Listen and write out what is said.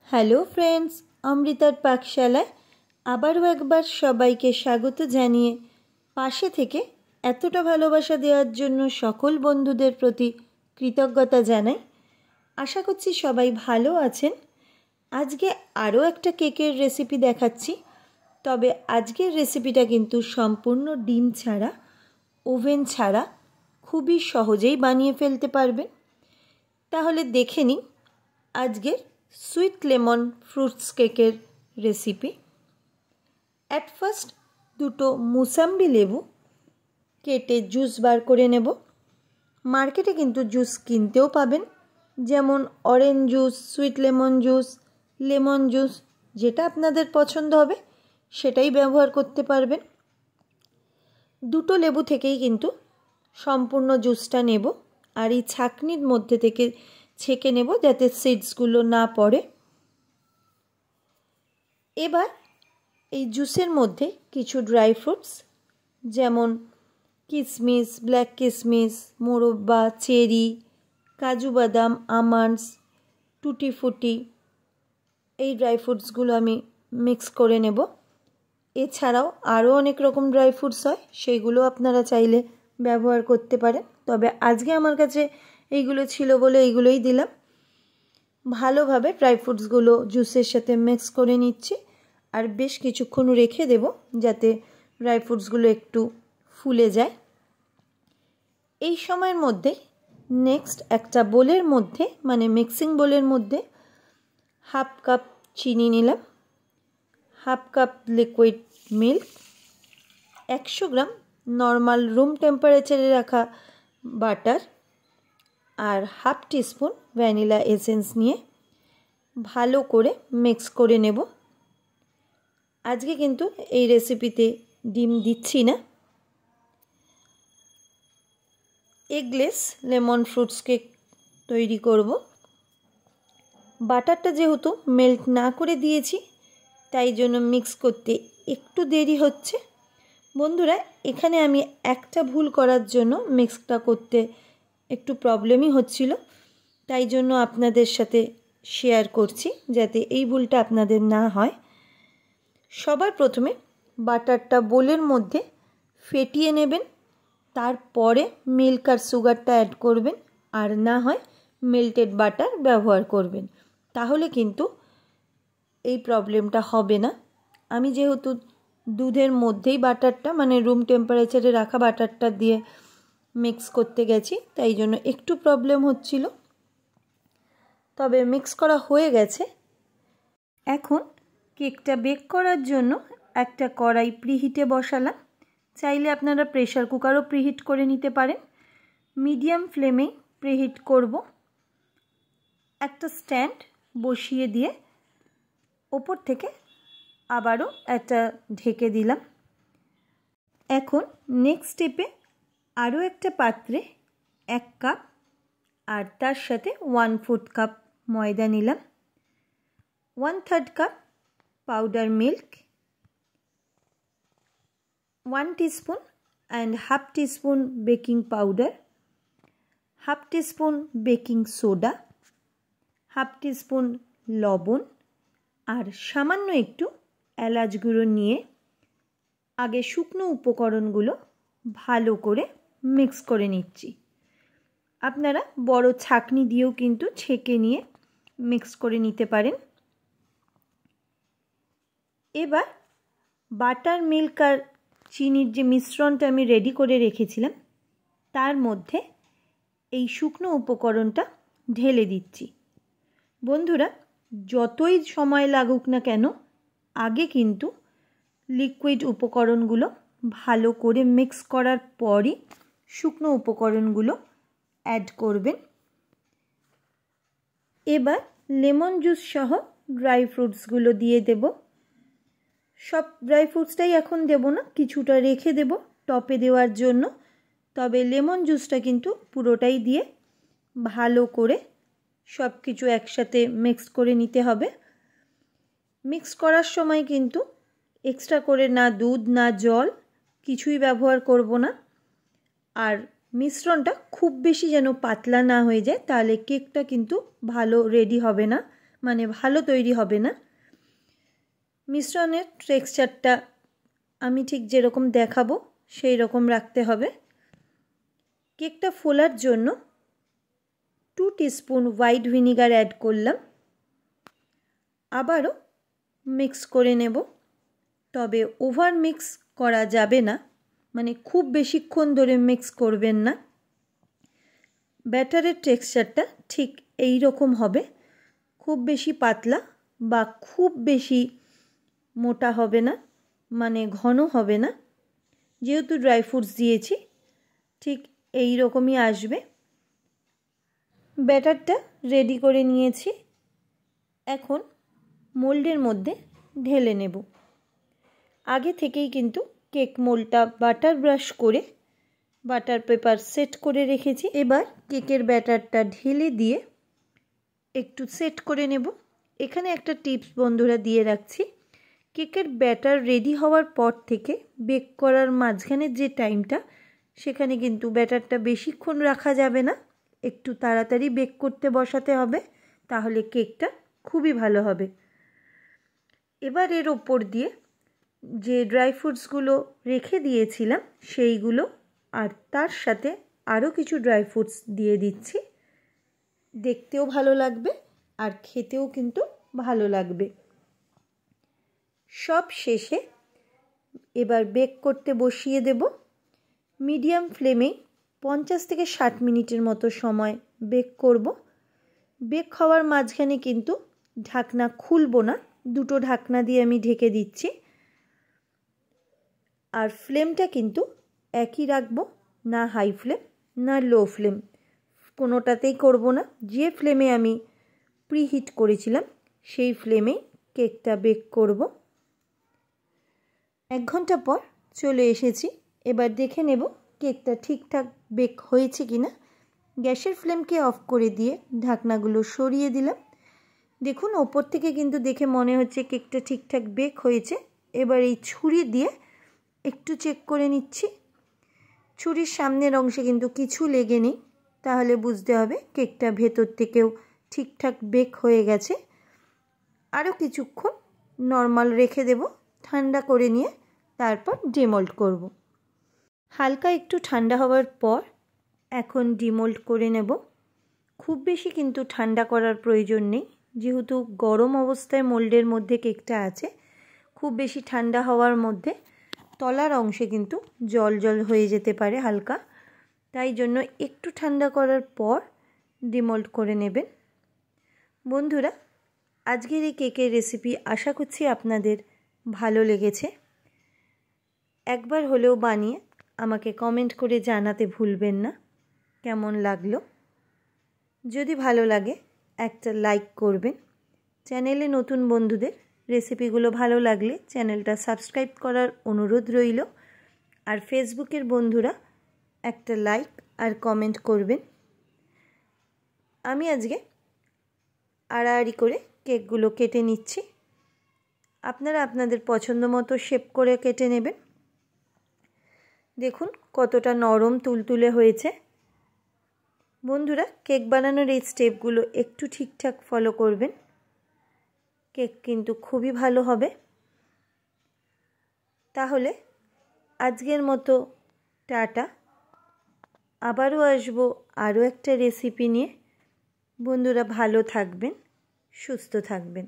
Hello friends, অমৃতার পাকশালায় আবারও একবার সবাইকে স্বাগত জানিয়ে পাশে থেকে এতটা ভালোবাসা দেওয়ার জন্য সকল বন্ধুদের প্রতি কৃতজ্ঞতা জানাই। আশা করছি সবাই ভালো আছেন। আজকে আরও একটা কেকের রেসিপি দেখাচ্ছি, তবে আজকের রেসিপিটা কিন্তু সম্পূর্ণ ডিম ছাড়া, ওভেন ছাড়া খুবই সহজেই বানিয়ে ফেলতে পারবেন। তাহলে দেখে নিন আজকের সুইট লেমন ফ্রুটস কেকের রেসিপি। অ্যাট ফার্স্ট দুটো মুসাম্বি লেবু কেটে জুস বার করে নেব। মার্কেটে কিন্তু জুস কিনতেও পাবেন, যেমন orange juice, sweet lemon juice, যেটা আপনাদের পছন্দ হবে সেটাই ব্যবহার করতে পারবেন। দুটো লেবু থেকেই কিন্তু সম্পূর্ণ জুসটা নেব, আর এই ছাঁকনির মধ্যে থেকে ছেঁকে নেব যাতে সিডসগুলো না পড়ে। এবার এই জুসের মধ্যে কিছু ড্রাই ফ্রুটস যেমন কিশমিশ, ব্ল্যাক কিশমিশ, মোরব্বা, চেরি, কাজু বাদাম, আমন্ডস, টুটি ফুটি, এই ড্রাই ফ্রুটসগুলো আমি মিক্স করে নেব। এছাড়াও আরও অনেক রকম ড্রাই ফ্রুটস হয়, সেইগুলো আপনারা চাইলে ব্যবহার করতে পারেন, তবে আজকে আমার কাছে এইগুলো ছিল বলে এইগুলোই দিলাম। ভালোভাবে ড্রাই ফ্রুটসগুলো জুসের সাথে মিক্স করে নিচ্ছি, আর বেশ কিছুক্ষণ রেখে দেব যাতে ড্রাই ফ্রুটসগুলো একটু ফুলে যায়। এই সময়ের মধ্যে নেক্সট একটা বোলের মধ্যে, মানে মিক্সিং বোলের মধ্যে হাফ কাপ চিনি নিলাম, হাফ কাপ লিকুইড মিল্ক, 100 গ্রাম নর্মাল রুম টেম্পারেচারে রাখা বাটার, আর হাফ টিস্পুন ভ্যানিলা এসেন্স নিয়ে ভালো করে মিক্স করে নেব। আজকে কিন্তু এই রেসিপিতে ডিম দিচ্ছি না। এগলেস লেমন ফ্রুটস কেক তৈরি করব। বাটারটা যেহেতু মেল্ট না করে দিয়েছি, তাই জন্য মিক্স করতে একটু দেরি হচ্ছে। বন্ধুরা, এখানে আমি একটা ভুল করার জন্য মিক্সটা করতে একটু প্রবলেমই হচ্ছিল, তাই জন্য আপনাদের সাথে শেয়ার করছি যাতে এই ভুলটা আপনাদের না হয়। সবার প্রথমে বাটারটা বোলের মধ্যে ফেটিয়ে নেবেন, তারপরে মিল্ক আর সুগারটা অ্যাড করবেন, আর না হয় মেল্টেড বাটার ব্যবহার করবেন, তাহলে কিন্তু এই প্রবলেমটা হবে না। আমি যেহেতু দুধের মধ্যেই বাটারটা, মানে রুম টেম্পারেচারে রাখা বাটারটা দিয়ে মিক্স করতে গেছি, তাই জন্য একটু প্রবলেম হচ্ছিল, তবে মিক্স করা হয়ে গেছে। এখন কেকটা বেক করার জন্য একটা কড়াই প্রিহিটে বসালাম। চাইলে আপনারা প্রেসার কুকারও প্রিহিট করে নিতে পারেন। মিডিয়াম ফ্লেমেই প্রিহিট করব। একটা স্ট্যান্ড বসিয়ে দিয়ে ওপর থেকে আবারও একটা ঢেকে দিলাম। এখন নেক্সট স্টেপে আরও একটা পাত্রে 1 কাপ আর তার সাথে 1/4 কাপ ময়দা নিলাম, 1/3 cup powder milk, 1 teaspoon and half teaspoon baking powder, half teaspoon baking soda, half teaspoon লবণ, আর সামান্য একটু এলাচ গুঁড়ো নিয়ে আগে শুকনো উপকরণগুলো ভালো করে মিক্স করে নিচ্ছি। আপনারা বড় ছাঁকনি দিয়েও কিন্তু ছেঁকে নিয়ে মিক্স করে নিতে পারেন। এবার বাটার, মিল্ক আর চিনির যে মিশ্রণটা আমি রেডি করে রেখেছিলাম, তার মধ্যে এই শুকনো উপকরণটা ঢেলে দিচ্ছি। বন্ধুরা, যতই সময় লাগুক না কেন, আগে কিন্তু লিকুইড উপকরণগুলো ভালো করে মিক্স করার পরই শুকনো উপকরণগুলো অ্যাড করবেন। এবার লেমন জুস সহ ড্রাই ফ্রুটসগুলো দিয়ে দেব। সব ড্রাই ফ্রুটসটাই এখন দেব না, কিছুটা রেখে দেব টপে দেওয়ার জন্য, তবে লেমন জুসটা কিন্তু পুরোটাই দিয়ে ভালো করে সব কিছু একসাথে মিক্স করে নিতে হবে। মিক্স করার সময় কিন্তু এক্সট্রা করে না দুধ না জল কিছুই ব্যবহার করব না, আর মিশ্রণটা খুব বেশি যেন পাতলা না হয়ে যায়, তাহলে কেকটা কিন্তু ভালো রেডি হবে না, মানে ভালো তৈরি হবে না। মিশ্রণের টেক্সচারটা আমি ঠিক যেরকম দেখাবো সেই রকম রাখতে হবে। কেকটা ফোলার জন্য 2 টিস্পুন হোয়াইট ভিনিগার অ্যাড করলাম। আবারও মিক্স করে নেব, তবে ওভার মিক্স করা যাবে না, মানে খুব বেশিক্ষণ ধরে মিক্স করবেন না। ব্যাটারের টেক্সচারটা ঠিক এই রকম হবে, খুব বেশি পাতলা বা খুব বেশি মোটা হবে না, মানে ঘন হবে না। যেহেতু ড্রাই ফ্রুটস দিয়েছি ঠিক এই রকমই আসবে। ব্যাটারটা রেডি করে নিয়েছি, এখন মোল্ডের মধ্যে ঢেলে নেব। আগে থেকেই কিন্তু কেক মোল্ডটা বাটার ব্রাশ করে বাটার পেপার সেট করে রেখেছি। এবার কেকের ব্যাটারটা ঢেলে দিয়ে একটু সেট করে নেব। এখানে একটা টিপস বন্ধুরা দিয়ে রাখছি, কেকের ব্যাটার রেডি হওয়ার পর থেকে বেক করার মাঝখানের যে টাইমটা, সেখানে কিন্তু ব্যাটারটা বেশিক্ষণ রাখা যাবে না, একটু তাড়াতাড়ি বেক করতে বসাতে হবে, তাহলে কেকটা খুবই ভালো হবে। এবার এর ওপর দিয়ে যে ড্রাই ফ্রুটসগুলো রেখে দিয়েছিলাম সেইগুলো আর তার সাথে আরও কিছু ড্রাই ফ্রুটস দিয়ে দিচ্ছি। দেখতেও ভালো লাগবে আর খেতেও কিন্তু ভালো লাগবে। সব শেষে এবার বেক করতে বসিয়ে দেব। মিডিয়াম ফ্লেমেই 50 থেকে 60 মিনিটের মতো সময় বেক করব। বেক হওয়ার মাঝখানে কিন্তু ঢাকনা খুলবো না, দুটো ঢাকনা দিয়ে আমি ঢেকে দিচ্ছি। আর ফ্লেমটা কিন্তু একই রাখবো, না হাই ফ্লেম না লো ফ্লেম, কোনোটাতেই করব না। যে ফ্লেমে আমি প্রিহিট করেছিলাম সেই ফ্লেমেই কেকটা বেক করব। 1 ঘন্টা পর চলে এসেছি, এবার দেখে নেব কেকটা ঠিকঠাক বেক হয়েছে কিনা। গ্যাসের ফ্লেমকে অফ করে দিয়ে ঢাকনাগুলো সরিয়ে দিলাম। দেখুন ওপর থেকে কিন্তু দেখে মনে হচ্ছে কেকটা ঠিকঠাক বেক হয়েছে। এবার এই ছুরি দিয়ে একটু চেক করে নিচ্ছি। ছুরির সামনের অংশে কিন্তু কিছু লেগে নেই, তাহলে বুঝতে হবে কেকটা ভেতর থেকেও ঠিকঠাক বেক হয়ে গেছে। আরও কিছুক্ষণ নর্মাল রেখে দেব, ঠান্ডা করে নিয়ে তারপর ডিমোল্ড করব। হালকা একটু ঠান্ডা হওয়ার পর এখন ডিমোল্ড করে নেব। খুব বেশি কিন্তু ঠান্ডা করার প্রয়োজন নেই, যেহেতু গরম অবস্থায় মোল্ডের মধ্যে কেকটা আছে। খুব বেশি ঠান্ডা হওয়ার মধ্যে তলার অংশে কিন্তু জল জল হয়ে যেতে পারে হালকা, তাই জন্য একটু ঠান্ডা করার পর ডিমোল্ড করে নেবেন। বন্ধুরা, আজকের এই কেকের রেসিপি আশা করছি আপনাদের ভালো লেগেছে। একবার হলেও বানিয়ে আমাকে কমেন্ট করে জানাতে ভুলবেন না কেমন লাগলো। যদি ভালো লাগে একটা লাইক করবেন। চ্যানেলে নতুন বন্ধুদের রেসিপিগুলো ভালো লাগলে চ্যানেলটা সাবস্ক্রাইব করার অনুরোধ রইল। আর ফেসবুকের বন্ধুরা একটা লাইক আর কমেন্ট করবেন। আমি আজকে আড়াআড়ি করে কেকগুলো কেটে নিচ্ছি, আপনারা আপনাদের পছন্দ মতো শেপ করে কেটে নেবেন। দেখুন কতটা নরম তুলতুলে হয়েছে। বন্ধুরা, কেক বানানোর এই স্টেপগুলো একটু ঠিকঠাক ফলো করবেন, কেক কিন্তু খুবই ভালো হবে। তাহলে আজকের মতো টাটা, আবারও আসবো আরও একটা রেসিপি নিয়ে। বন্ধুরা ভালো থাকবেন, সুস্থ থাকবেন।